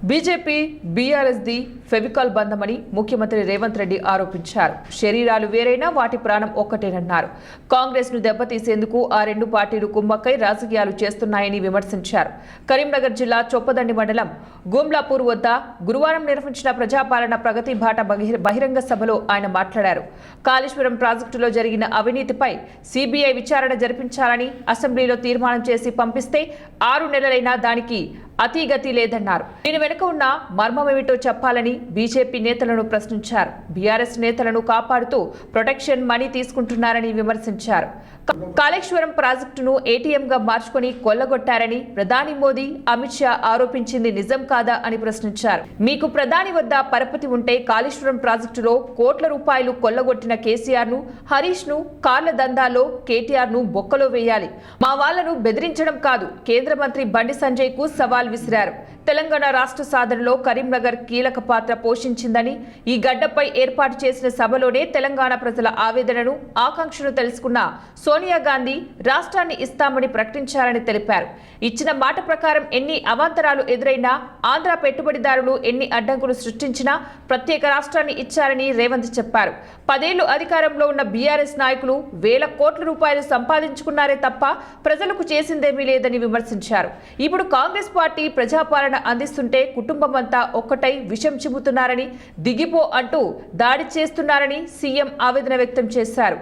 BJP బీఆర్ఎస్ది Fevicol బంధమని ముఖ్యమంత్రి రేవంత్ రెడ్డి ఆరోపించారు. శరీరాలు వేరైనా వాటి ప్రాణం ఒక్కటేనన్నారు. కాంగ్రెస్ ను దెబ్బతీసేందుకు ఆ రెండు పార్టీలు కుమ్మక్కై రాజకీయాలు చేస్తున్నాయని విమర్శించారు. కరీంనగర్ జిల్లా చొప్పదండి మండలం గుమ్లాపూర్ వద్ద గురువారం నిర్వహించిన ప్రజాపాలన ప్రగతి బాట బహిరంగ సభలో ఆయన మాట్లాడారు. కాళేశ్వరం ప్రాజెక్టులో జరిగిన అవినీతిపై సిబిఐ విచారణ జరిపించాలని అసెంబ్లీలో తీర్మానం చేసి పంపిస్తే 6 నెలలైనా దానికి అతిగతి లేదన్నారు. దీని వెనుక ఉన్న మర్మమేమిటో చెప్పాలని బీజేపీ నేతలను ప్రశ్నించారు. బీఆర్ఎస్ నేతలను కాపాడుతూ ప్రొటెక్షన్ మనీ తీసుకుంటున్నారని విమర్శించారు. కాళేశ్వరం ప్రాజెక్టును ఏటీఎంగా మార్చుకొని కొల్లగొట్టారని ప్రధాని మోదీ, అమిత్ షా ఆరోపించింది నిజం కాదా అని ప్రశ్నించారు. మీకు ప్రధాని వద్ద పరపతి ఉంటే కాళేశ్వరం ప్రాజెక్టులో కోట్ల రూపాయలు కొల్లగొట్టిన కేసీఆర్ ను, హరీష్ ను, కార్ల దందాలో కేటీఆర్ ను బొక్కలో వేయాలి. మా వాళ్లను బెదిరించడం కాదు. కేంద్ర మంత్రి బండి సంజయ్ కు సవాల్ విసిరారు. తెలంగాణ రాష్ట్ర సాధనలో కరీంనగర్ కీలక పాత్ర పోషించిందని, ఈ గడ్డపై ఏర్పాటు చేసిన సభలోనే తెలంగాణ ప్రజల ఆవేదనను, ఆకాంక్షను తెలుసుకున్న సోనియా గాంధీ రాష్ట్రాన్ని ఇస్తామని ప్రకటించారని తెలిపారు. ఇచ్చిన మాట ప్రకారం ఎన్ని అవాంతరాలు ఎదురైనా, ఆంధ్ర పెట్టుబడిదారులు ఎన్ని అడ్డంకులు సృష్టించినా ప్రత్యేక రాష్ట్రాన్ని ఇచ్చారని రేవంత్ చెప్పారు. 10 ఏళ్లు అధికారంలో ఉన్న బీఆర్ఎస్ నాయకులు వేల కోట్ల రూపాయలు సంపాదించుకున్నారే తప్ప ప్రజలకు చేసిందేమీ లేదని విమర్శించారు. ఇప్పుడు కాంగ్రెస్ పార్టీ ప్రజాపాలన అందిస్తుంటే కుటుంబమంతా ఒక్కటై విషం చిమ్ముతున్నారని, దిగిపో అంటూ దాడి చేస్తున్నారని సీఎం ఆవేదన వ్యక్తం చేశారు.